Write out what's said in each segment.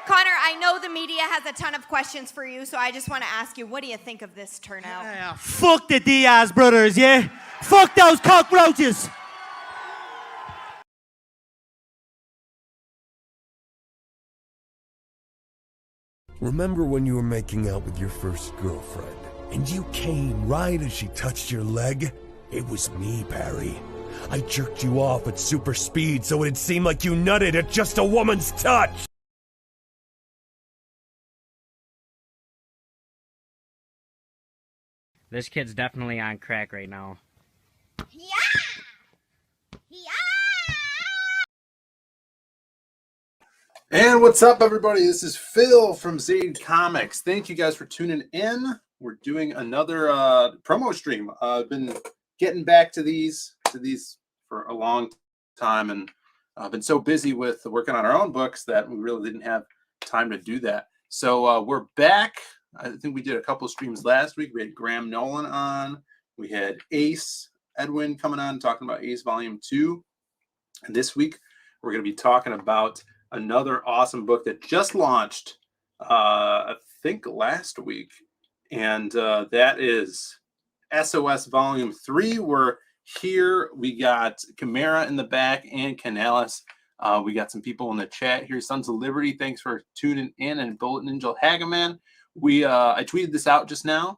Connor, I know the media has a ton of questions for you, so I just want to ask you, what do you think of this turnout? Yeah, fuck the Diaz brothers, yeah? Fuck those cockroaches! Remember when you were making out with your first girlfriend, and you came right as she touched your leg? It was me, Barry. I jerked you off at super speed so it'd seem like you nutted at just a woman's touch! This kid's definitely on crack right now. Yeah! Yeah! And what's up, everybody? This is Phil from Zade Comics. Thank you guys for tuning in. We're doing another promo stream. I've been getting back to these for a long time, and I've been so busy with working on our own books that we really didn't have time to do that. So we're back. I think we did a couple of streams last week. We had Graham Nolan on. We had Ace Edwin coming on talking about Ace Volume 2. And this week, we're going to be talking about another awesome book that just launched, I think last week. And that is SOS Volume 3. We're here. We got Chimera in the back and Canales. We got some people in the chat here. Sons of Liberty, thanks for tuning in. And Bullet Ninja Hagaman. I tweeted this out just now,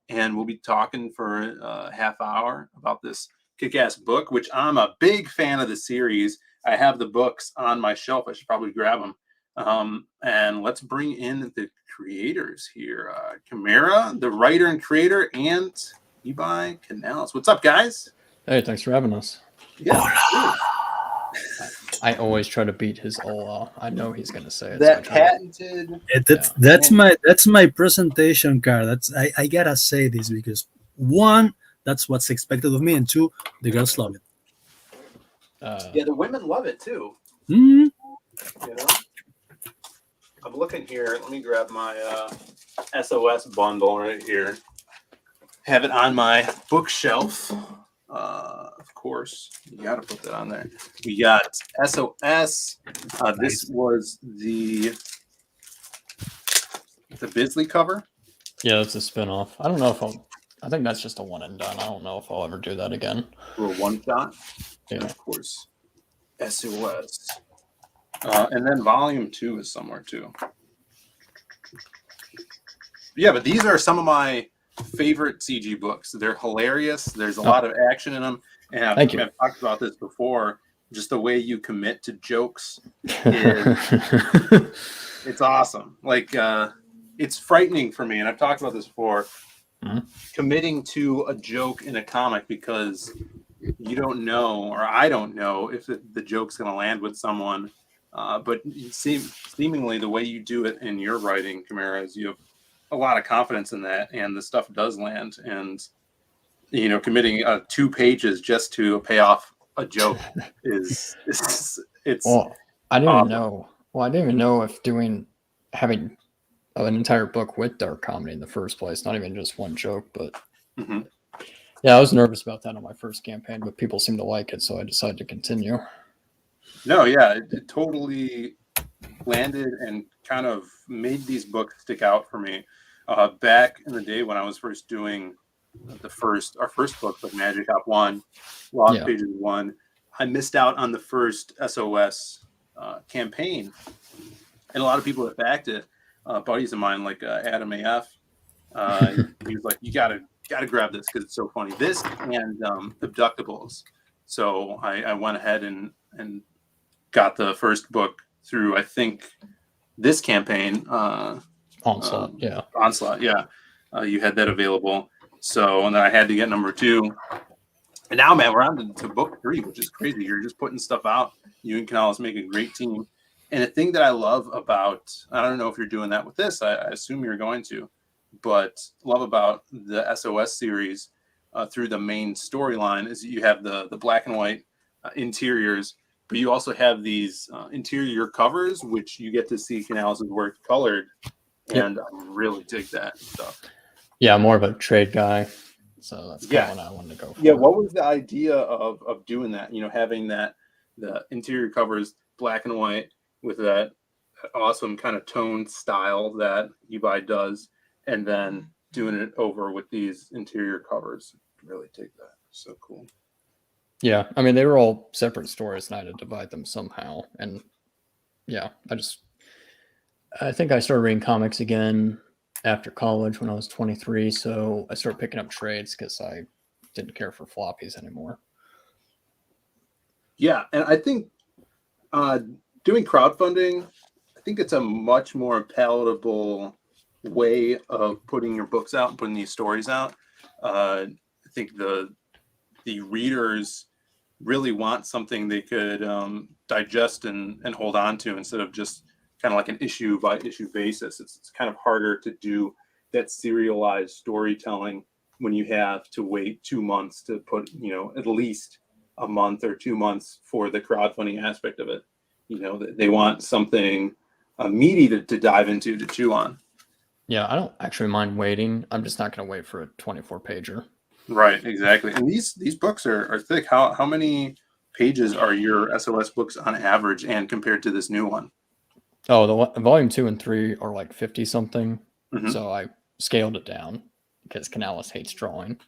and we'll be talking for a half hour about this kick-ass book, which I'm a big fan of the series. I have the books on my shelf. I should probably grab them. And let's bring in the creators here. Chimera, the writer and creator, and Ebi Canales. What's up, guys? Hey, thanks for having us. Yeah. I always try to beat his hola. I know he's gonna say it. That patented. That's my presentation card. I gotta say this because one, that's what's expected of me, and two, the girls love it. Yeah, the women love it too. Mm-hmm. You know? I'm looking here. Let me grab my SOS bundle right here. Have it on my bookshelf. Of course, you got to put that on there. We got SOS. This was the Bisley cover. Yeah, that's a spinoff. I don't know if I think that's just a one and done. I don't know if I'll ever do that again. For a one shot. Yeah. And of course, SOS. And then Volume 2 is somewhere too. Yeah, but these are some of my favorite CG books. They're hilarious. There's a lot of action in them. And I've talked about this before. Just the way you commit to jokes is it's awesome. Like it's frightening for me, and I've talked about this before. Mm-hmm. Committing to a joke in a comic because you don't know, or I don't know, if the joke's going to land with someone. But seemingly the way you do it in your writing, Chimera, is you have a lot of confidence in that, and the stuff does land. And committing 2 pages just to pay off a joke it's. Well, I didn't even know. Well, I didn't even know if having an entire book with dark comedy in the first place, not even just one joke, but yeah, I was nervous about that on my first campaign, but people seem to like it, so I decided to continue. No, yeah, it totally landed and kind of made these books stick out for me. Back in the day when I was first doing our first book, like Magic Hop 1, Lost Pages 1, I missed out on the first SOS campaign, and a lot of people that backed it, buddies of mine like Adam AF, he was like, "You gotta grab this because it's so funny." This and Abductables. So I went ahead and got the first book through, I think, this campaign. Onslaught, Onslaught, yeah. You had that available. So, and then I had to get number 2. And now, man, we're on to book 3, which is crazy. You're just putting stuff out. You and Canales make a great team. And the thing that I love about, I don't know if you're doing that with this, I assume you're going to, but love about the SOS series through the main storyline is that you have the black and white interiors, but you also have these interior covers, which you get to see Canales' work colored. And I really dig that stuff. Yeah, I'm more of a trade guy, so that's kind of what I wanted to go for. Yeah, what was the idea of doing that? Having the interior covers black and white with that awesome kind of tone style that Ebi does, and then doing it over with these interior covers. Really take that. So cool. Yeah, I mean, they were all separate stories, and I had to divide them somehow. And yeah, I think I started reading comics again after college when I was 23. So I started picking up trades because I didn't care for floppies anymore. Yeah, and I think doing crowdfunding, I think it's a much more palatable way of putting your books out and putting these stories out. I think the readers really want something they could digest and hold on to instead of just kind of like an issue by issue basis. It's kind of harder to do that serialized storytelling when you have to wait 2 months to put, at least a month or 2 months for the crowdfunding aspect of it. They want something meaty to dive into, to chew on. Yeah, I don't actually mind waiting. I'm just not going to wait for a 24 pager. Right, exactly. And these books are thick. How many pages are your SOS books on average, and compared to this new one? Oh, the volume 2 and 3 are like 50 something. Mhm. So I scaled it down because Canales hates drawing.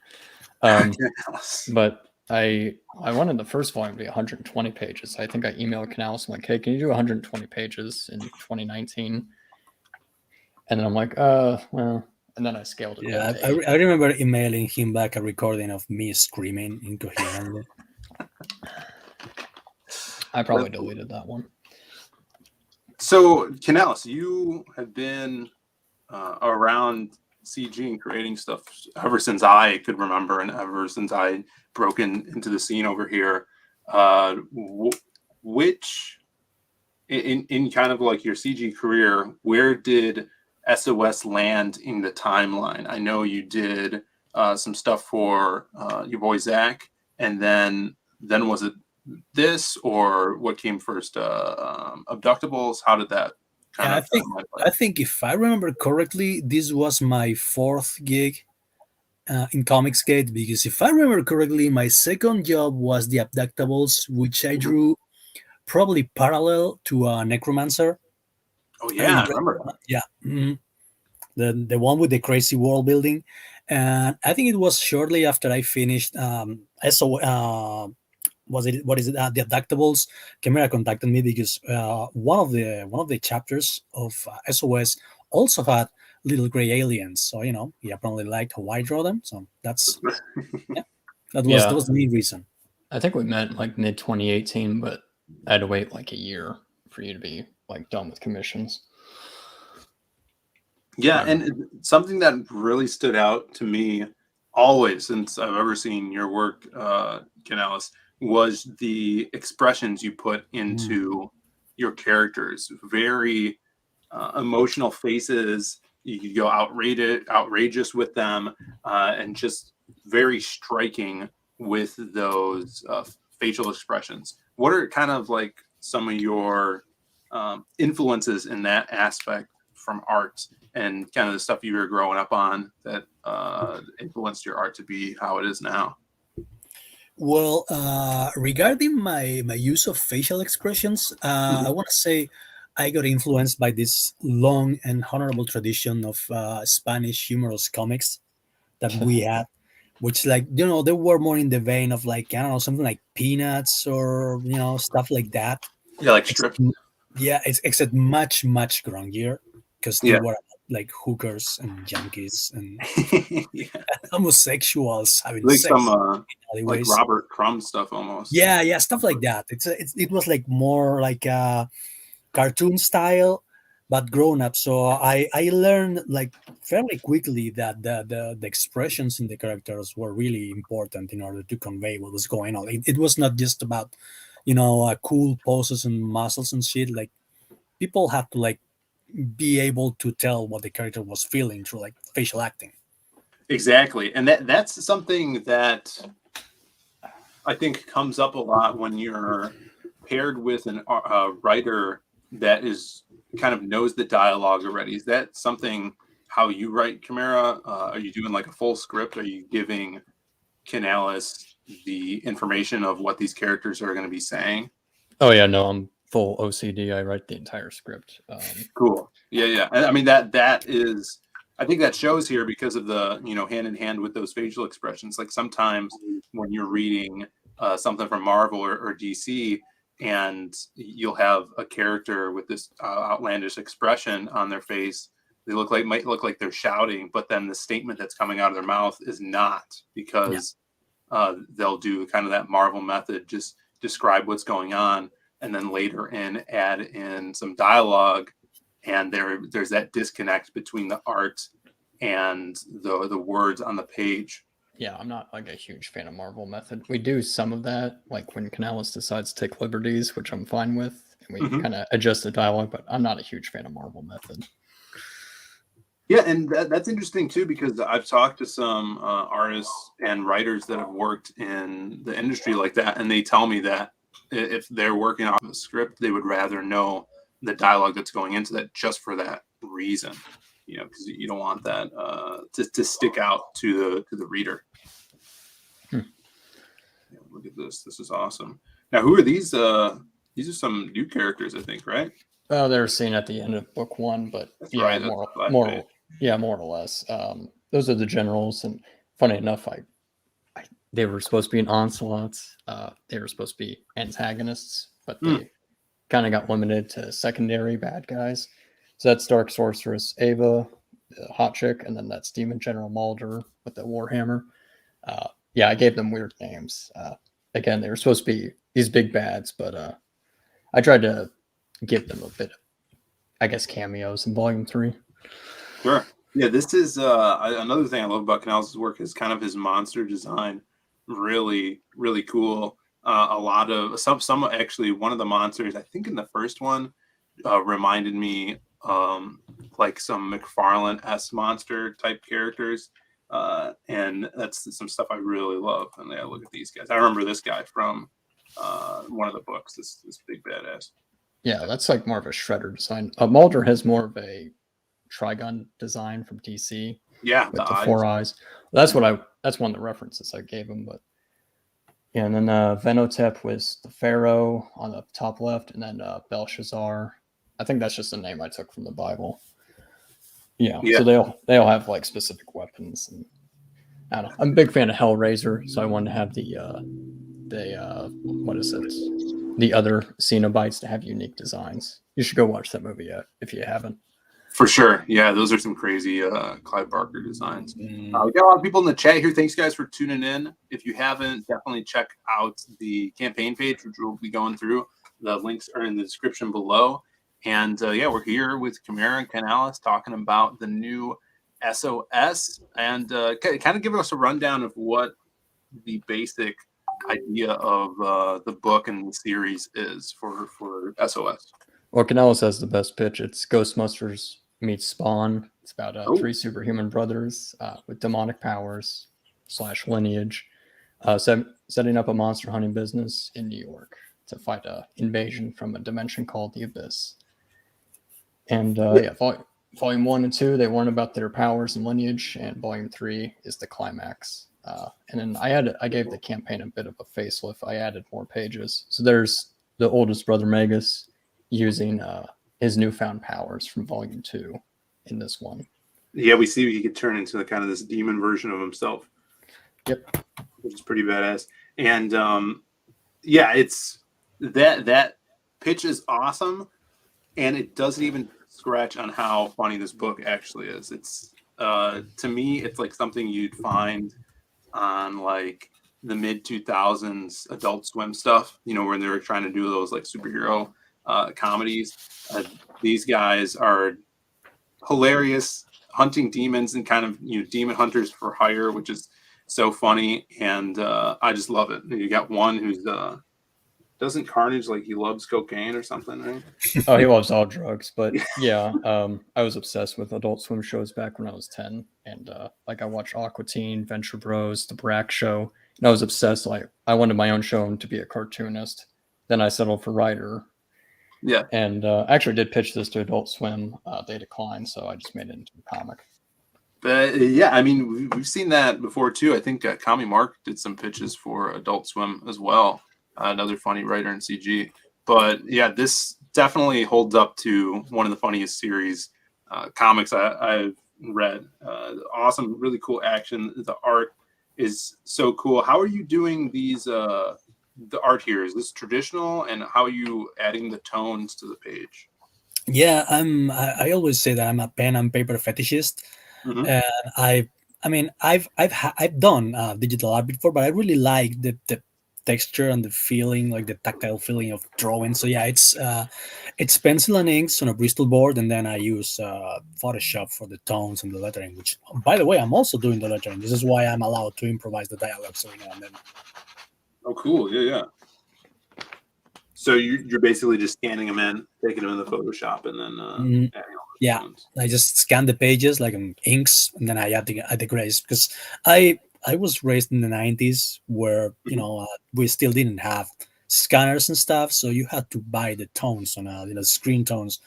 Yes. But I wanted the first volume to be 120 pages. I think I emailed Canales. I'm like, hey, can you do 120 pages in 2019? And then I'm like, well, and then I scaled it Yeah, down. I remember emailing him back a recording of me screaming incoherently. I probably deleted that one. So, Canales, you have been around CG and creating stuff ever since I could remember, and ever since I broke into the scene over here. Which, in kind of like your CG career, where did SOS land in the timeline? I know you did some stuff for your boy Zach, and then was it this, or what came first? Abductables? How did that kind Yeah, of? I think if I remember correctly, this was my 4th gig in Comicsgate, because if I remember correctly, my second job was the Abductables, which I drew probably parallel to Necromancer. Oh I don't know, yeah, I remember. yeah, the one with the crazy world building, and I think it was shortly after I finished what is it? The Abductables. Chimera contacted me because one of the chapters of SOS also had little gray aliens. So he apparently liked how I draw them. So that's that was the main reason. I think we met like mid 2018, but I had to wait like a year for you to be like done with commissions. Yeah, and something that really stood out to me always since I've ever seen your work, Canales, was the expressions you put into your characters. Very emotional faces. You could go outrageous with them, and just very striking with those facial expressions. What are kind of like some of your influences in that aspect from art, and kind of the stuff you were growing up on that influenced your art to be how it is now? Well, regarding my use of facial expressions, I want to say I got influenced by this long and honorable tradition of Spanish humorous comics that we had, which, like, they were more in the vein of, like, I don't know, something like Peanuts or stuff like that. Yeah, like strip. Yeah, except much grungier, because they Yeah. were like hookers and junkies and Yeah. homosexuals having Like sex some in like alleyways. Robert Crumb stuff almost. Yeah, stuff like that. It was like more like a cartoon style, but grown up. So I learned like fairly quickly that the expressions in the characters were really important in order to convey what was going on. It was not just about cool poses and muscles and shit. Like, people had to like be able to tell what the character was feeling through like facial acting. Exactly, and that's something that I think comes up a lot when you're paired with a writer that is kind of knows the dialogue already. Is that something how you write, Chimera? Are you doing like a full script? Are you giving Canales the information of what these characters are going to be saying? Oh yeah, no, I'm full OCD. I write the entire script. Cool. Yeah. I mean that is. I think that shows here because of the hand in hand with those facial expressions. Like sometimes when you're reading something from Marvel or DC, and you'll have a character with this outlandish expression on their face. They might look like they're shouting, but then the statement that's coming out of their mouth is not, because they'll do kind of that Marvel method, just describe what's going on, and then later add in some dialogue, and there's that disconnect between the art and the words on the page. Yeah, I'm not like a huge fan of Marvel method. We do some of that, like when Canales decides to take liberties, which I'm fine with, and we kind of adjust the dialogue, but I'm not a huge fan of Marvel method. Yeah, and that's interesting too, because I've talked to some artists and writers that have worked in the industry like that, and they tell me that if they're working off a script, they would rather know the dialogue that's going into that, just for that reason, because you don't want that to stick out to the reader. Yeah, look at this. This is awesome. Now, who are these? These are some new characters, I think, right? Well, they're seen at the end of book 1, but That's yeah, right, more or less. Those are the generals, and funny enough, they were supposed to be an onslaughts. They were supposed to be antagonists, but they kind of got limited to secondary bad guys. So that's Dark Sorceress Ava, the hot chick, and then that's Demon General Mulder with the Warhammer. Yeah, I gave them weird names. Again, they were supposed to be these big bads, but I tried to give them a bit of, I guess, cameos in Volume 3. Sure. Yeah, this is another thing I love about Canales' work is kind of his monster design. Really, really cool. A lot of some actually, one of the monsters, I think in the first one, reminded me like some McFarlane-esque monster type characters. And that's some stuff I really love. And yeah, look at these guys. I remember this guy from one of the books, this big badass. Yeah, that's like more of a Shredder design. Mulder has more of a Trigun design from DC. Yeah, with the 4 eyes. That's one of the references I gave him. But yeah, and then Venotep was the Pharaoh on the top left, and then Belshazzar. I think that's just a name I took from the Bible. Yeah. So they all have like specific weapons, and I don't know. I'm a big fan of Hellraiser, so I wanted to have the what is it? The other Cenobites to have unique designs. You should go watch that movie if you haven't. For sure. Yeah, those are some crazy Clive Barker designs. We got a lot of people in the chat here. Thanks, guys, for tuning in. If you haven't, definitely check out the campaign page, which we'll be going through. The links are in the description below. And yeah, we're here with Chimera and Canales talking about the new SOS, and kind of giving us a rundown of what the basic idea of the book and the series is for SOS. Well, Canales has the best pitch. It's Ghostbusters meets Spawn. It's about 3 superhuman brothers with demonic powers / lineage, setting up a monster hunting business in New York to fight an invasion from a dimension called the Abyss. And Volume 1 and 2, they learn about their powers and lineage, and Volume 3 is the climax. And then I gave the campaign a bit of a facelift. I added more pages. So there's the oldest brother Magus using his newfound powers from Volume 2 in this one. Yeah, we see he could turn into kind of this demon version of himself. Yep. Which is pretty badass. And yeah, it's that pitch is awesome, and it doesn't even scratch on how funny this book actually is. It's to me, it's like something you'd find on like the mid 2000s Adult Swim stuff, when they were trying to do those like superhero comedies. These guys are hilarious, hunting demons and kind of demon hunters for hire, which is so funny, and I just love it. You got one who's doesn't Carnage like he loves cocaine or something, right? Oh, he loves all drugs, but yeah, I was obsessed with Adult Swim shows back when I was 10, and like I watched Aqua Teen, Venture Bros, The Brack Show, and I was obsessed. Like I wanted my own show to be a cartoonist. Then I settled for writer. Yeah, and actually did pitch this to Adult Swim. They declined, so I just made it into a comic. But yeah, I mean, we've seen that before too. I think Kami Mark did some pitches for Adult Swim as well. Another funny writer in CG. But yeah, this definitely holds up to one of the funniest series comics I've read. Awesome, really cool action. The art is so cool. How are you doing these? The art here, is this traditional, and how are you adding the tones to the page? Yeah, I always say that I'm a pen and paper fetishist, Mhm. and I've done digital art before, but I really like the texture and the feeling, like the tactile feeling of drawing. So yeah, it's pencil and inks on a Bristol board, and then I use Photoshop for the tones and the lettering. Which, by the way, I'm also doing the lettering. This is why I'm allowed to improvise the dialogues every now and then. Oh, cool. Yeah, yeah. So you're basically just scanning them in, taking them in the Photoshop, and then Mm, adding all the yeah, tones. I just scan the pages like in inks, and then I add the grays because I was raised in the 90s where Mhm. we still didn't have scanners and stuff, so you had to buy the tones on screen tones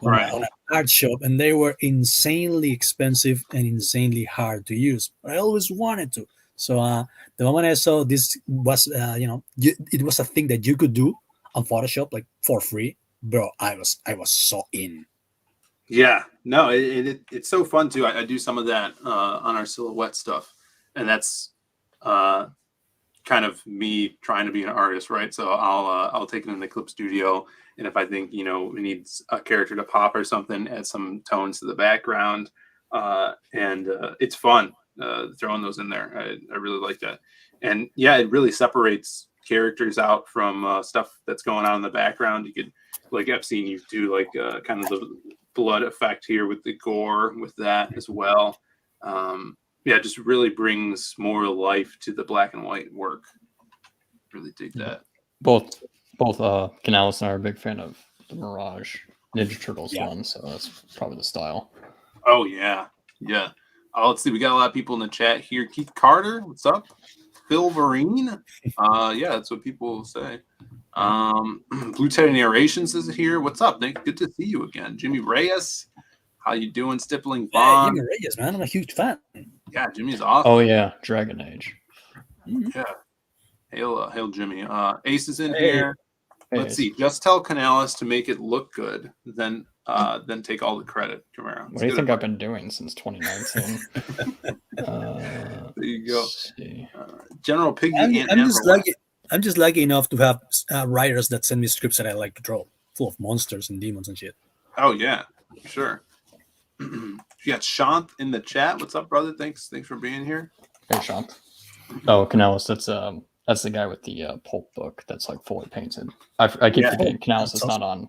Right. on a art shop, and they were insanely expensive and insanely hard to use. But I always wanted to. So the moment I saw this was it was a thing that you could do on Photoshop like for free, bro. I was so in. Yeah, no, it's so fun too. I do some of that on our silhouette stuff, and that's uh, kind of me trying to be an artist, right? So I'll take it in the clip studio, and if I think it needs a character to pop or something, add some tones to the background, and it's fun throwing those in there. I really like that, and yeah, it really separates characters out from stuff that's going on in the background. You could, like I've seen you do, like kind of the blood effect here with the gore with that as well. Yeah, it just really brings more life to the black and white work. Really dig Yeah. that. Both Canales and I are a big fan of the Mirage Ninja Turtles Yeah. one, so that's probably the style. Oh yeah, yeah. Let's see. We got a lot of people in the chat here. Keith Carter, what's up? Phil Vereen. Yeah, that's what people say. Blue Teddy Narrations is here. What's up, Nick? Good to see you again. Jimmy Reyes, how you doing? Stippling Yeah, Vaughn. Jimmy Reyes, man, I'm a huge fan. Yeah, Jimmy's awesome. Oh yeah, Dragon Age. Yeah. Hail Jimmy. Ace is in Hey. here. Let's see. Just tell Canales to make it look good, then take all the credit, Chimera. What do you think I've been doing since 2019? There you go. Let's see. General Piggy I'm, and I'm just Amber lucky. I'm just lucky enough to have writers that send me scripts that I like to draw, full of monsters and demons and shit. Oh yeah, sure. You got Shant in the chat. What's up, brother? Thanks for being here. Hey, Sean. Oh, Canales, that's the guy with the pulp book that's like fully painted. I keep Yeah. forgetting Canales That's is not on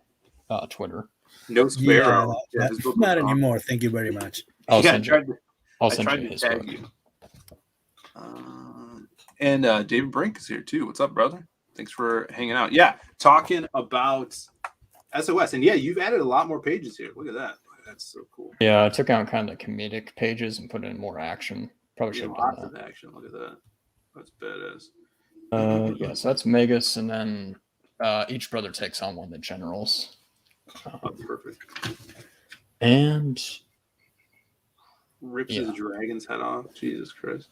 Twitter. No Sparrow. Yeah, his book not was awesome. anymore. Thank you very much. I'll Yeah, send you. I'll send you his book. you. And David Brink is here too. What's up, brother? Thanks for hanging out. Yeah, talking about SOS, and yeah, you've added a lot more pages here. Look at that. That's so cool. Yeah, I took out kind of the comedic pages and put in more action. Probably Yeah, should have lots done of action. Look at that. That's badass. that. Yeah, so that's Magus, and then each brother takes on one of the generals. That's perfect. And Rips his dragon's head off. Jesus Christ.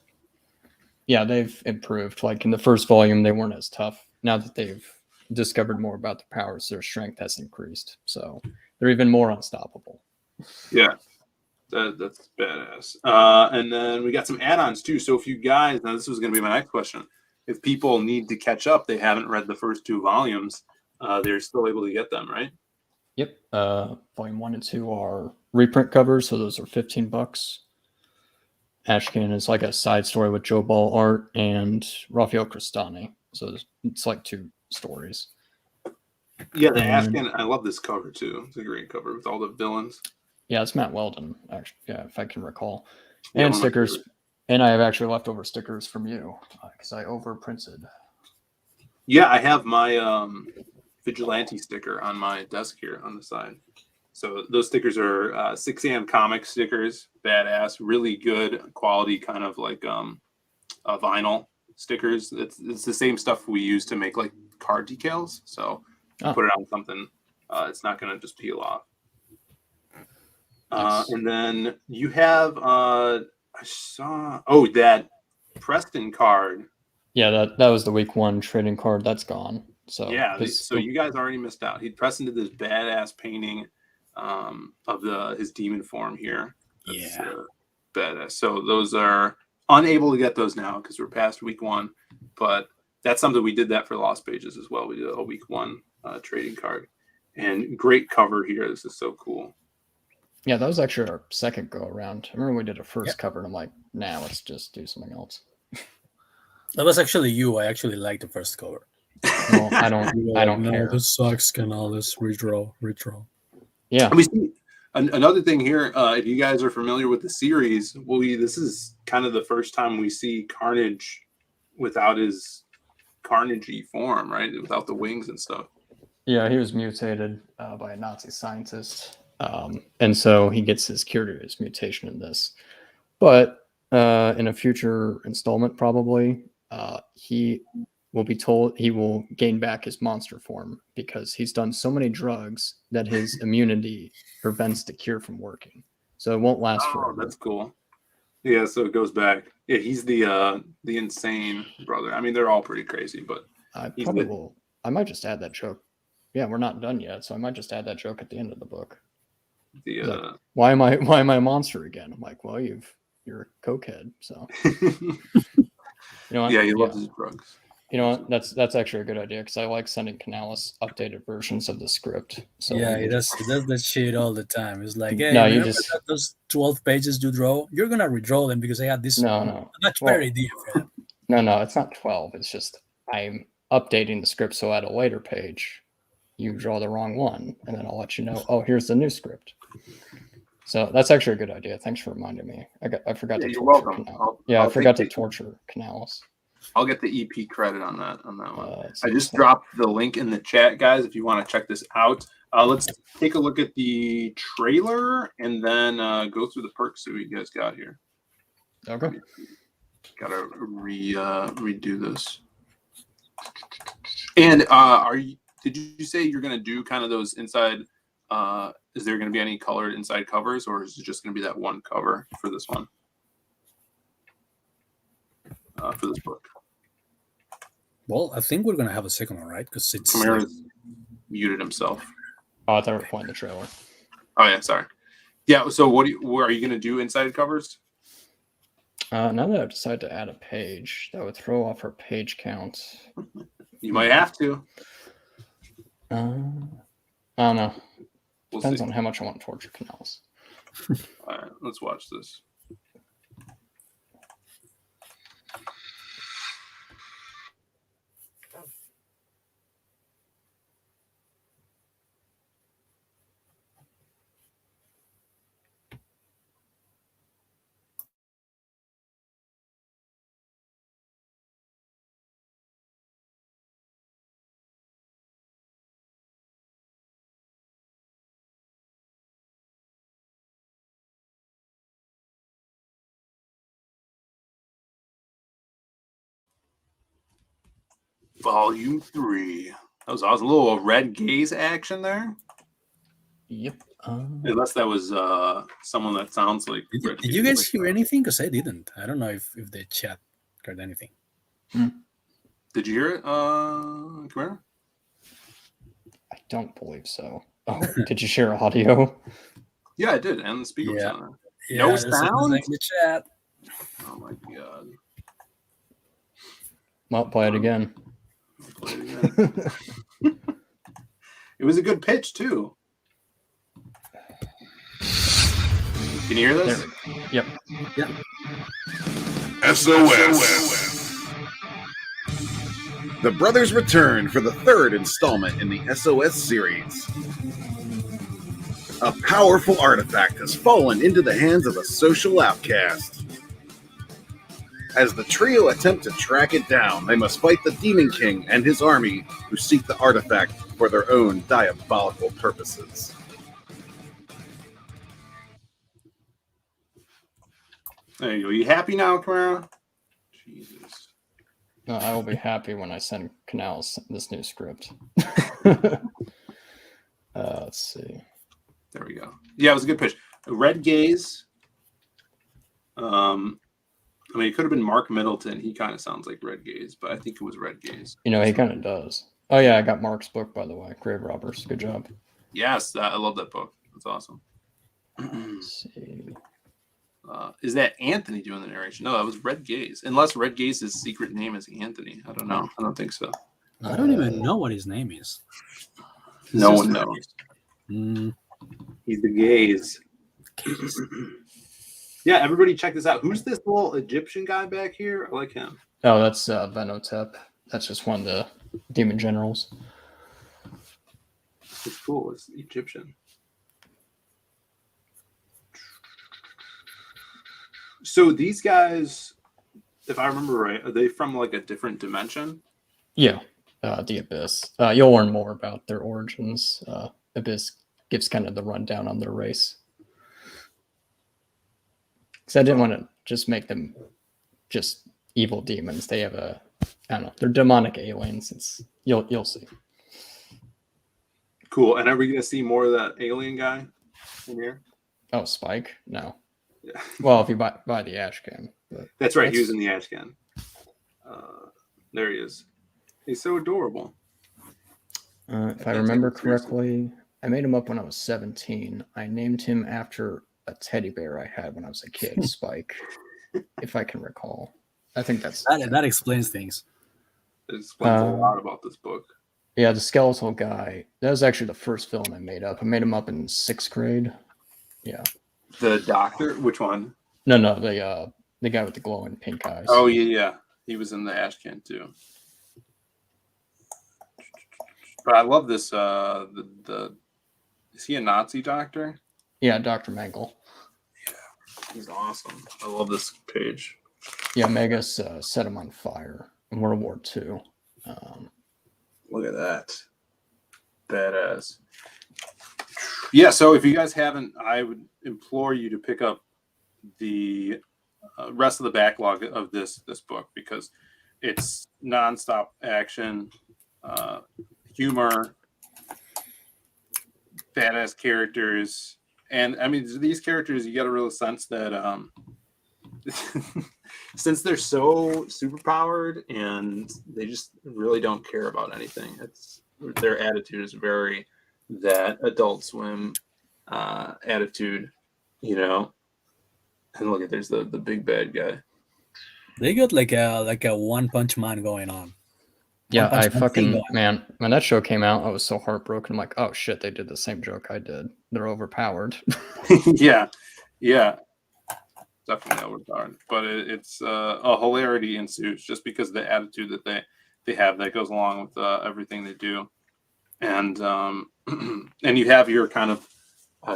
yeah, they've improved. Like in the first volume, they weren't as tough. Now that they've discovered more about their powers, their strength has increased. So they're even more unstoppable. Yeah. That's badass. And then we got some add-ons too. So if you guys, now this was going to be my next question. If people need to catch up, they haven't read the first 2 volumes, they're still able to get them, right? Yep. Volume 1 and 2 are reprint covers, so those are $15. Ashcan is like a side story with Joe Ball art and Rafael Cristani. So it's like 2 stories. Yeah, the Afghan. I love this cover too. It's a great cover with all the villains. Yeah, it's Matt Weldon, actually. Yeah, if I can recall. Yeah, And stickers. And I have actually leftover stickers from you because I overprinted. Yeah, I have my vigilante sticker on my desk here on the side. So those stickers are 6 a.m. comic stickers, badass, really good quality, kind of like vinyl stickers. It's the same stuff we use to make like card decals. So put it on something, it's not going to just peel off. Nice. And then you have I saw that Preston card. Yeah, that was the week 1 trading card. That's gone. So yeah, so you guys already missed out. Preston did this badass painting of his demon form here. That's, badass. So those are unable to get those now because we're past week 1, but that's something we did that for Lost Pages as well. We did a week 1 trading card, and great cover here. This is so cool. Yeah, that was actually our second go around. I remember we did a first cover, and I'm like, nah, let's just do something else. That was actually you. I actually liked the first cover. No, I don't no, care. this sucks. Can all this redraw? Yeah. We see another thing here. If you guys are familiar with the series, this is kind of the first time we see Carnage without his Carnage-y form, right? Without the wings and stuff. Yeah, he was mutated by a Nazi scientist, and so he gets his cure to his mutation in this. But in a future installment, probably, he will be told he will gain back his monster form because he's done so many drugs that his immunity prevents the cure from working. So it won't last forever. That's cool. Yeah, so it goes back. Yeah, he's the insane brother. I mean, they're all pretty crazy, but I probably will. I might just add that joke. Yeah, we're not done yet, so I might just add that joke at the end of the book. Like, why am I a monster again? I'm like, well, you're a cokehead, so you know what? Yeah, he loves his drugs. You know what? That's actually a good idea because I like sending Canalis updated versions of the script. So yeah, he does that shit all the time. It's like, hey, no, you just those 12 pages you draw. You're gonna redraw them because I had this much better idea for them. No, it's not 12. It's just I'm updating the script so at a later page you draw the wrong one, and then I'll let you know. Oh, here's the new script. So that's actually a good idea. Thanks for reminding me. I forgot to torture Canalis. I forgot to torture Canalis. I'll get the EP credit on that one. I just dropped the link in the chat, guys, if you want to check this out. Let's take a look at the trailer and then go through the perks that you guys got here. Okay. Gotta redo this. And did you say you're gonna do kind of those inside? Is there gonna be any colored inside covers, or is it just gonna be that one cover for this one? For this book. Well, I think we're gonna have a second one, right? Because it's Chimera's muted himself. Oh, I thought we were playing the trailer. Oh yeah, sorry. Yeah. So what are you gonna do inside covers? Now that I've decided to add a page, that would throw off our page count. You might have to. I don't know. Depends on how much I want to torture Canalis. All right, let's watch this. Volume 3. That was awesome. A little red gaze action there. Yep. Unless that was someone that sounds like. Did you guys hear anything? Because I didn't. I don't know if the chat heard anything. Did you hear it, Chimera? I don't believe so. Oh, did you share audio? Yeah, I did, and the speaker was on there. Yeah, No sound in the chat. Oh my god! Well, play it again. Play it again. It was a good pitch too. Can you hear this? Yep. Yeah. SOS. The brothers return for the third installment in the SOS series. A powerful artifact has fallen into the hands of a social outcast. As the trio attempt to track it down, they must fight the Demon King and his army who seek the artifact for their own diabolical purposes. There you go. You happy now, Chimera? Jesus. No, I will be happy when I send Canalis this new script. Let's see. There we go. Yeah, it was a good pitch. A red gaze. I mean, it could have been Mark Middleton. He kind of sounds like Red Gaze, but I think it was Red Gaze. You know, he kind of does. Oh yeah, I got Mark's book, by the way. Grave Robbers. Good job. Yes, I love that book. That's awesome. Let's see. Is that Anthony doing the narration? No, that was Red Gaze. Unless Red Gaze's secret name is Anthony. I don't know. I don't think so. I don't even know what his name is. No one knows. Mm, He's the Gaze. Yeah, everybody check this out. Who's this little Egyptian guy back here? I like him. Oh, that's Venotep. That's just one of the demon generals. It's cool. It's Egyptian. So these guys, if I remember right, are they from like a different dimension? Yeah, the Abyss. You'll learn more about their origins. Abyss gives kind of the rundown on their race. Because I didn't want to just make them just evil demons. They have I don't know, they're demonic aliens. You'll see. Cool. And are we gonna see more of that alien guy in here? Oh, Spike? No. Yeah. Well, if you buy the Ashcan. That's right. He was in the Ashcan. There he is. He's so adorable. If I remember correctly, I made him up when I was 17. I named him after a teddy bear I had when I was a kid, Spike, if I can recall. I think that explains things. It explains a lot about this book. Yeah, the skeletal guy. That was actually the first villain I made up. I made him up in 6th grade. Yeah. The doctor? Which one? No, the guy with the glowing pink eyes. Oh yeah. He was in the Ashcan too. But I love this. Is he a Nazi doctor? Yeah, Dr. Mengele. Yeah, he's awesome. I love this page. Yeah, Megas set him on fire in World War II. Look at that. Badass. Yeah, so if you guys haven't, I would implore you to pick up the rest of the backlog of this book, because it's nonstop action, humor, badass characters. And I mean, these characters, you get a real sense that since they're so superpowered and they just really don't care about anything, their attitude is very that Adult Swim attitude, you know. And look at, there's the big bad guy. They got like a One Punch Man going on. Yeah, I fucking, man, when that show came out, I was so heartbroken. I'm like, oh shit, they did the same joke I did. They're overpowered. yeah, definitely overpowered. But it's a hilarity ensues just because of the attitude that they have that goes along with everything they do. And and you have your kind of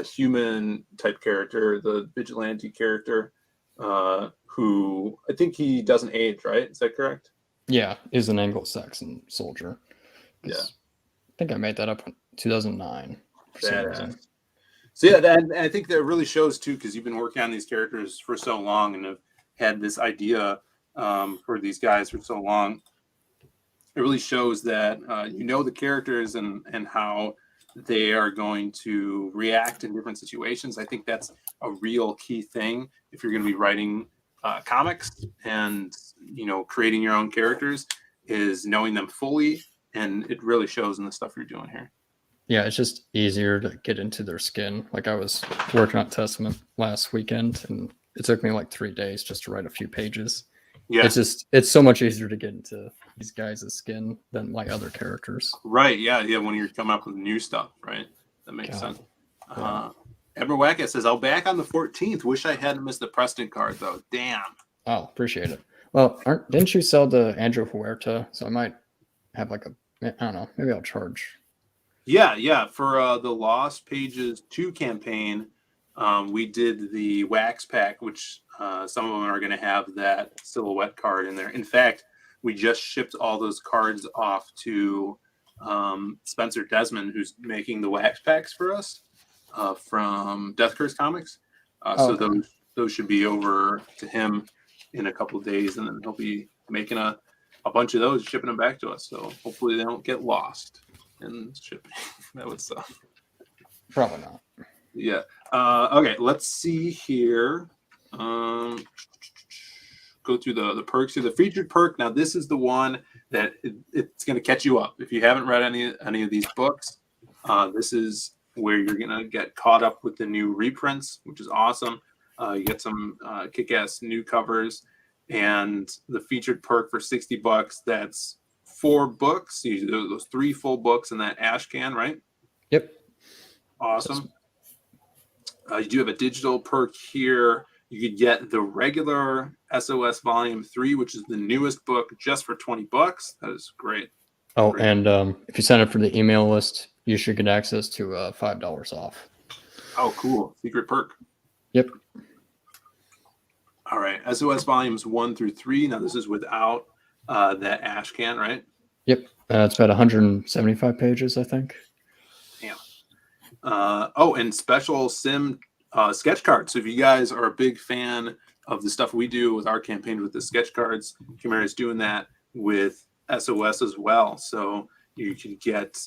human type character, the vigilante character, who I think he doesn't age, right? Is that correct? Yeah, is an Anglo-Saxon soldier. Yeah, I think I made that up in 2009 for some reason. So yeah, I think that really shows too, because you've been working on these characters for so long and have had this idea for these guys for so long. It really shows that you know the characters and how they are going to react in different situations. I think that's a real key thing if you're going to be writing comics and, you know, creating your own characters, is knowing them fully, and it really shows in the stuff you're doing here. Yeah, it's just easier to get into their skin. Like I was working on Testament last weekend, and it took me like 3 days just to write a few pages. Yeah, it's so much easier to get into these guys' skin than like other characters. Right. Yeah. When you're coming up with new stuff, right? That makes sense. Edward Wackett says, "I'll back on the 14th. Wish I hadn't missed the Preston card though. Damn." Oh, appreciate it. Well, didn't you sell the Andrew Huerta? So I might have like I don't know. Maybe I'll charge. Yeah. For the Lost Pages 2 campaign, we did the wax pack, which some of them are going to have that silhouette card in there. In fact, we just shipped all those cards off to Spencer Desmond, who's making the wax packs for us from Death Curse Comics. So those should be over to him in a couple of days, and then he'll be making a bunch of those, shipping them back to us. So hopefully they don't get lost in shipping. That would suck. Probably not. Yeah. Okay, let's see here. go through the perks here. The featured perk. Now, this is the one that it's going to catch you up. If you haven't read any of these books, this is where you're going to get caught up with the new reprints, which is awesome. You get some kick-ass new covers, and the featured perk for $60. That's 4 books. You do those 3 full books in that ash can, right? Yep. Awesome. You do have a digital perk here. You could get the regular SOS Volume 3, which is the newest book, just for $20. That is great. Oh, Great. and if you sign up for the email list, you should get access to $5 off. Oh, cool. Secret perk. Yep. All right. SOS Volumes 1 through 3. Now, this is without that ash can, right? Yep. It's about 175 pages, I think. Damn. And special sim sketch cards. So if you guys are a big fan of the stuff we do with our campaign with the sketch cards, Chimera is doing that with SOS as well. So you can get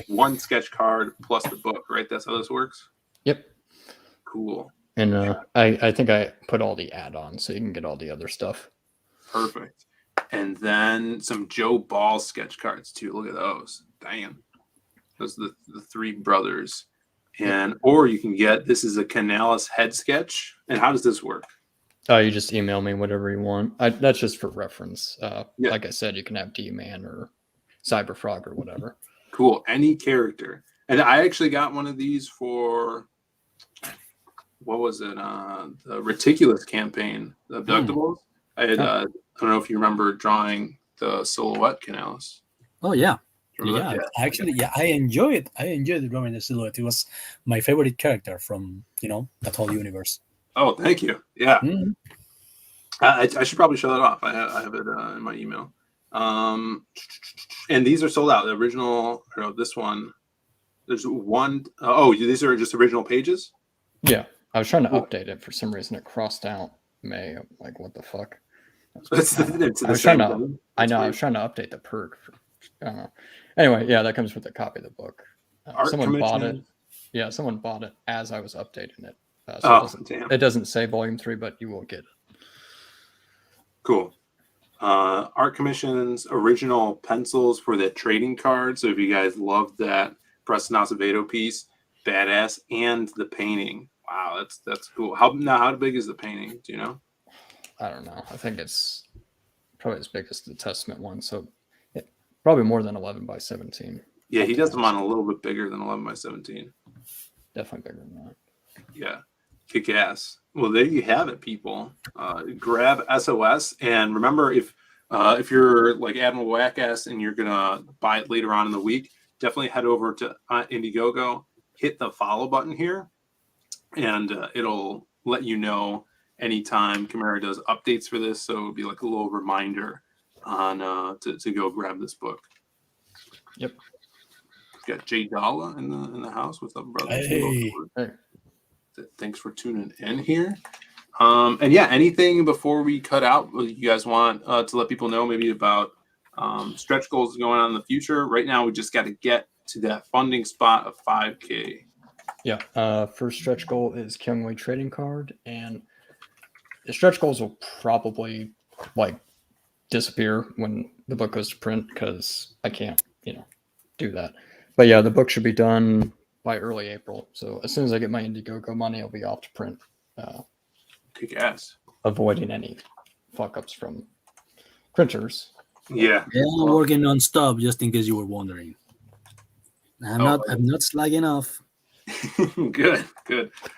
1 sketch card plus the book, right? That's how this works? Yep. Cool. And I think I put all the add-ons so you can get all the other stuff. Perfect. And then some Joe Ball sketch cards too. Look at those. Damn. Those are the 3 brothers. And or you can get, this is a Canales head sketch. And how does this work? You just email me whatever you want. That's just for reference. Yeah. Like I said, you can have D-Man or Cyberfrog or whatever. Cool. Any character. And I actually got one of these for, what was it? The Reticulous campaign, the Abductables. I had, I don't know if you remember drawing the silhouette Canales. Oh yeah. Remember that? Yeah, actually, yeah, I enjoyed drawing the silhouette. It was my favorite character from that whole universe. Oh, thank you. Yeah. Mhm. I should probably show that off. I have it in my email. And these are sold out. The original, this one, there's one. These are just original pages? Yeah. I was trying to update it. For some reason, it crossed out May. I'm like, what the fuck? I was trying to update the perk. I don't know. Anyway, yeah, that comes with a copy of the book. Someone bought it. Yeah, someone bought it as I was updating it. It doesn't say Volume 3, but you will get it. Cool. Art commissions, original pencils for the trading card. So if you guys love that Preston Acevedo piece, badass, and the painting. Wow, that's cool. How big is the painting? Do you know? I don't know. I think it's probably as big as the Testament one. So probably more than 11 by 17. Yeah, he does them on a little bit bigger than 11 by 17. Definitely bigger than that. Yeah, kick ass. Well, there you have it, people. Grab SOS, and remember, if you're like Admiral Wackass and you're gonna buy it later on in the week, definitely head over to Indiegogo, hit the follow button here, and it'll let you know anytime Chimera does updates for this. So it'll be like a little reminder on to go grab this book. Yep. We've got Jay Dalla in the house. What's up, brother? Hey. Thanks for tuning in here. And yeah, anything before we cut out you guys want to let people know maybe about stretch goals going on in the future? Right now, we just got to get to that funding spot of 5K. Yeah. First stretch goal is Kyungwei trading card, and the stretch goals will probably disappear when the book goes to print because I can't, do that. But yeah, the book should be done by early April. So as soon as I get my Indiegogo money, I'll be off to print. Kick ass. Avoiding any fuck ups from printers. Yeah. I'm working non-stop, just in case you were wondering. I'm not slagging off. Good.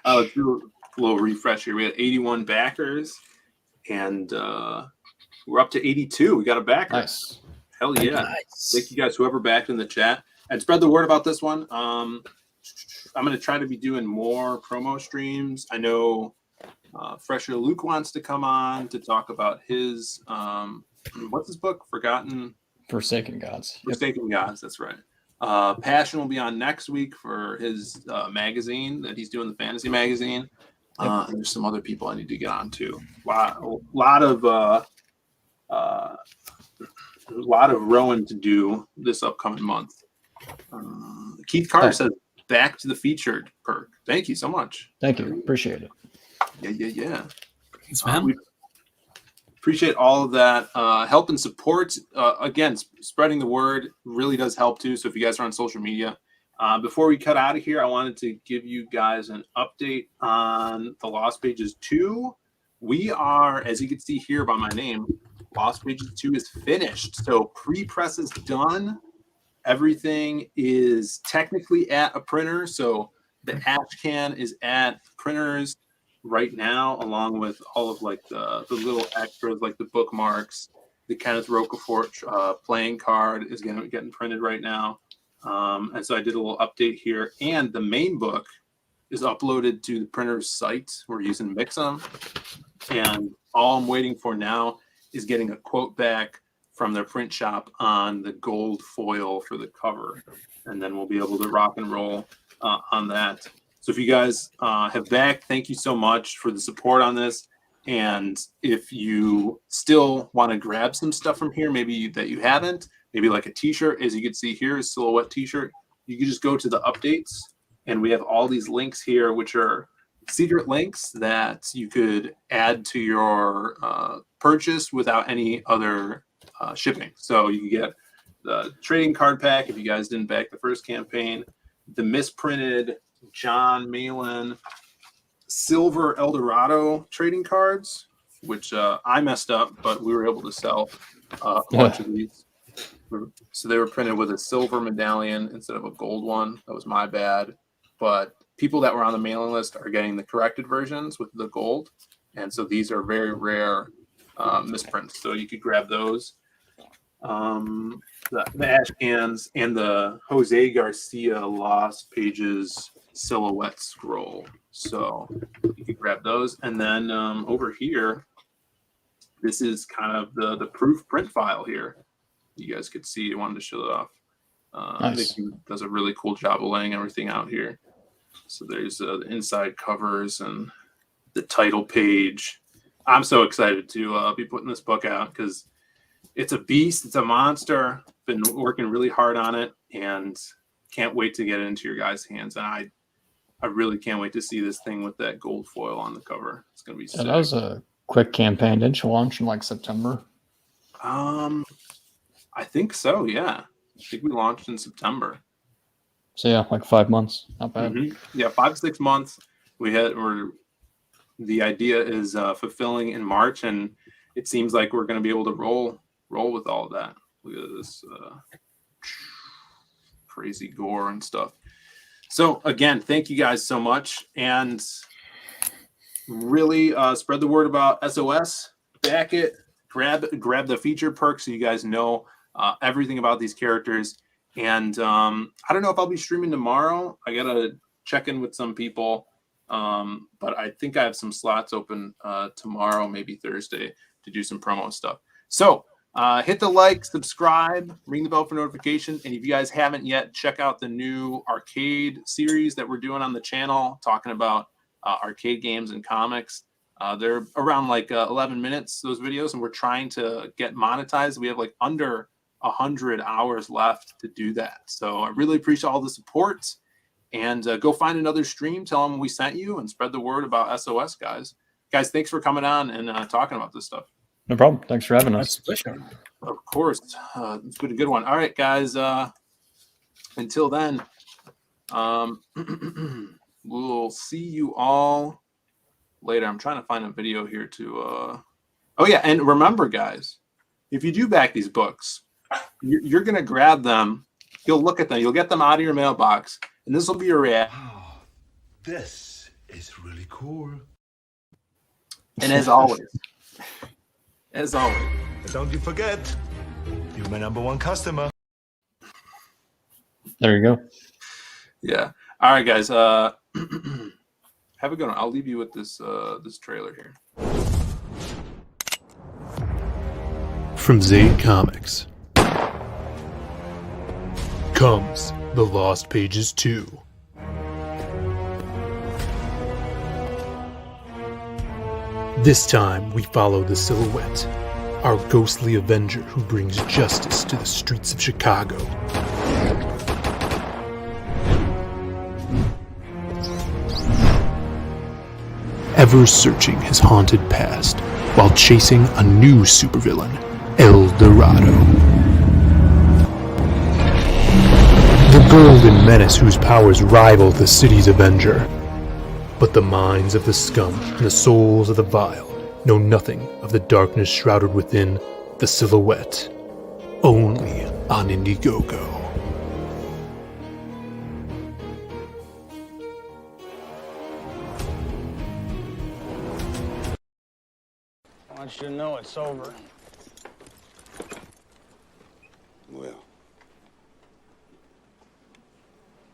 Let's do a little refresh here. We had 81 backers, and we're up to 82. We got a backer. Nice. Hell yeah. Nice. Thank you guys, whoever backed in the chat. And spread the word about this one. I'm going to try to be doing more promo streams. I know Fresher Luke wants to come on to talk about his, what's his book? Forsaken Gods. Forsaken Gods, that's right. Passion will be on next week for his magazine that he's doing, the fantasy magazine. And there's some other people I need to get on too. A lot of rowing to do this upcoming month. Keith Carter says, back to the featured perk. Thank you so much. Thank you. Appreciate it. Yeah. Thanks, man. appreciate all of that help and support. Again, spreading the word really does help too. So if you guys are on social media, before we cut out of here, I wanted to give you guys an update on the Lost Pages 2. We are, as you can see here by my name, Lost Pages 2 is finished. So pre-press is done. Everything is technically at a printer. So the ash can is at printers right now, along with all of like the little extras, like the bookmarks. The Kenneth Rocafort playing card is getting printed right now. And so I did a little update here. And the main book is uploaded to the printer's site. We're using Mixum. And all I'm waiting for now is getting a quote back from their print shop on the gold foil for the cover. And then we'll be able to rock and roll on that. So if you guys have backed, thank you so much for the support on this. And if you still want to grab some stuff from here, maybe that you haven't, maybe like a t-shirt, as you can see here, a silhouette t-shirt, you can just go to the updates. And we have all these links here, which are secret links that you could add to your purchase without any other shipping. So you can get the trading card pack if you guys didn't back the first campaign, the misprinted John Malin Silver Eldorado trading cards, which I messed up, but we were able to sell a bunch of these. So they were printed with a silver medallion instead of a gold one. That was my bad. But people that were on the mailing list are getting the corrected versions with the gold. And so these are very rare misprints. So you could grab those. The ash cans and the Jose Garcia Lost Pages silhouette scroll. So you can grab those. And then over here, this is kind of the proof print file here. You guys could see. I wanted to show it off. I think he does a really cool job of laying everything out here. So there's the inside covers and the title page. I'm so excited to be putting this book out because it's a beast. It's a monster. Been working really hard on it and can't wait to get it into your guys' hands. And I really can't wait to see this thing with that gold foil on the cover. It's going to be sick. That was a quick campaign. Didn't you launch in like September? I think so, yeah. I think we launched in September. So yeah, like 5 months. Not bad. Yeah, 5 to 6 months. The idea is fulfilling in March, and it seems like we're going to be able to roll with all of that. Look at this crazy gore and stuff. So again, thank you guys so much, and really spread the word about SOS. Back it. Grab the feature perk so you guys know everything about these characters. And I don't know if I'll be streaming tomorrow. I gotta check in with some people, but I think I have some slots open tomorrow, maybe Thursday, to do some promo stuff. So hit the like, subscribe, ring the bell for notifications. And if you guys haven't yet, check out the new arcade series that we're doing on the channel, talking about arcade games and comics. They're around like 11 minutes, those videos, and we're trying to get monetized. We have like under 100 hours left to do that. So I really appreciate all the support, and go find another stream, tell them we sent you, and spread the word about SOS, guys. Guys, thanks for coming on and talking about this stuff. No problem. Thanks for having us. That's a pleasure. Of course. It's been a good one. All right, guys. Until then, we'll see you all later. I'm trying to find a video here to oh yeah, and remember, guys, if you do back these books, you're gonna grab them, you'll look at them, you'll get them out of your mailbox, and this will be your reaction. Wow, this is really cool. And as always, don't you forget, you're my #1 customer. There you go. Yeah. All right, guys. Have a good one. I'll leave you with this this trailer here. From Zade Comics comes The Lost Pages 2. This time we follow the Silhouette, our ghostly avenger who brings justice to the streets of Chicago. ever searching his haunted past while chasing a new supervillain, El Dorado. The golden menace whose powers rival the city's Avenger. But the minds of the scum and the souls of the vile know nothing of the darkness shrouded within the Silhouette. Only on Indiegogo. I want you to know it's over.